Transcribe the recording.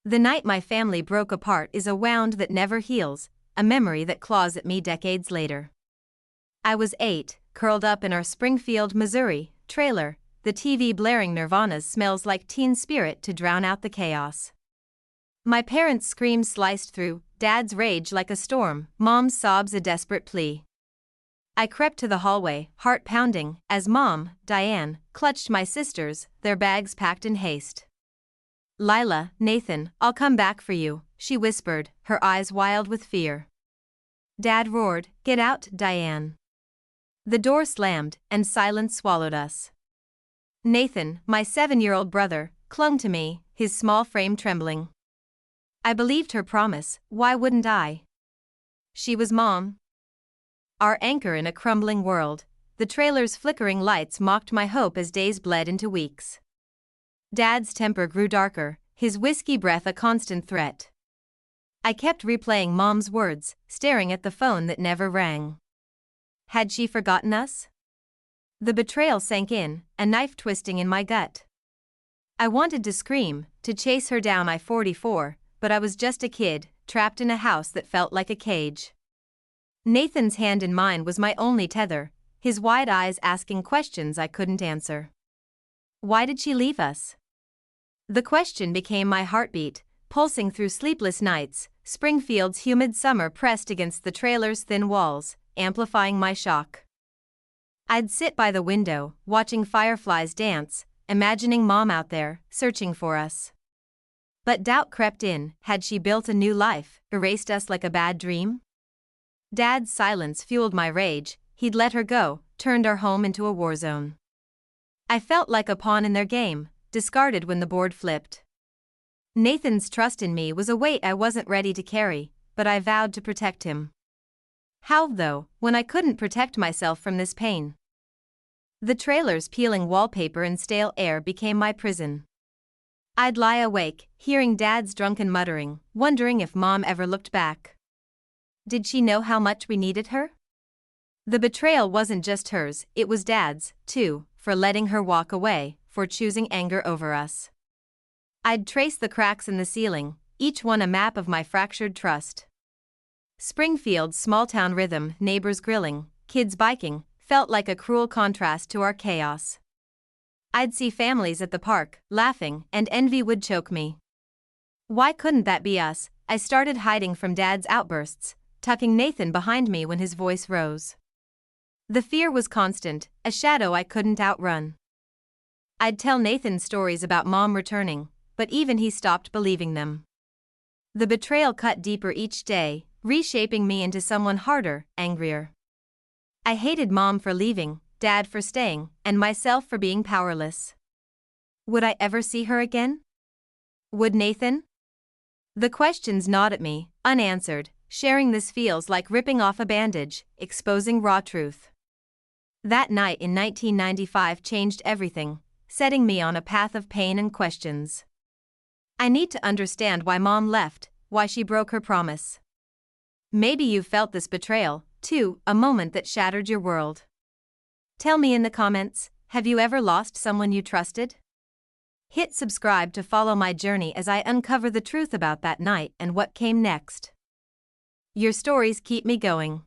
The night my family broke apart is a wound that never heals, a memory that claws at me decades later. I was 8, curled up in our Springfield, Missouri, trailer, the TV blaring Nirvana's Smells Like Teen Spirit to drown out the chaos. My parents' screams sliced through, Dad's rage like a storm, Mom's sobs a desperate plea. I crept to the hallway, heart pounding, as Mom, Diane, clutched my sisters, their bags packed in haste. "Lila, Nathan, I'll come back for you," she whispered, her eyes wild with fear. Dad roared, "Get out, Diane." The door slammed, and silence swallowed us. Nathan, my 7-year-old brother, clung to me, his small frame trembling. I believed her promise, why wouldn't I? She was Mom. Our anchor in a crumbling world, the trailer's flickering lights mocked my hope as days bled into weeks. Dad's temper grew darker, his whiskey breath a constant threat. I kept replaying Mom's words, staring at the phone that never rang. Had she forgotten us? The betrayal sank in, a knife twisting in my gut. I wanted to scream, to chase her down I-44, but I was just a kid, trapped in a house that felt like a cage. Nathan's hand in mine was my only tether, his wide eyes asking questions I couldn't answer. Why did she leave us? The question became my heartbeat, pulsing through sleepless nights. Springfield's humid summer pressed against the trailer's thin walls, amplifying my shock. I'd sit by the window, watching fireflies dance, imagining Mom out there, searching for us. But doubt crept in. Had she built a new life, erased us like a bad dream? Dad's silence fueled my rage. He'd let her go, turned our home into a war zone. I felt like a pawn in their game, discarded when the board flipped. Nathan's trust in me was a weight I wasn't ready to carry, but I vowed to protect him. How, though, when I couldn't protect myself from this pain? The trailer's peeling wallpaper and stale air became my prison. I'd lie awake, hearing Dad's drunken muttering, wondering if Mom ever looked back. Did she know how much we needed her? The betrayal wasn't just hers, it was Dad's, too, for letting her walk away, for choosing anger over us. I'd trace the cracks in the ceiling, each one a map of my fractured trust. Springfield's small-town rhythm, neighbors grilling, kids biking, felt like a cruel contrast to our chaos. I'd see families at the park, laughing, and envy would choke me. Why couldn't that be us? I started hiding from Dad's outbursts, tucking Nathan behind me when his voice rose. The fear was constant, a shadow I couldn't outrun. I'd tell Nathan stories about Mom returning, but even he stopped believing them. The betrayal cut deeper each day, reshaping me into someone harder, angrier. I hated Mom for leaving, Dad for staying, and myself for being powerless. Would I ever see her again? Would Nathan? The questions gnawed at me, unanswered. Sharing this feels like ripping off a bandage, exposing raw truth. That night in 1995 changed everything, setting me on a path of pain and questions. I need to understand why Mom left, why she broke her promise. Maybe you've felt this betrayal, too, a moment that shattered your world. Tell me in the comments, have you ever lost someone you trusted? Hit subscribe to follow my journey as I uncover the truth about that night and what came next. Your stories keep me going.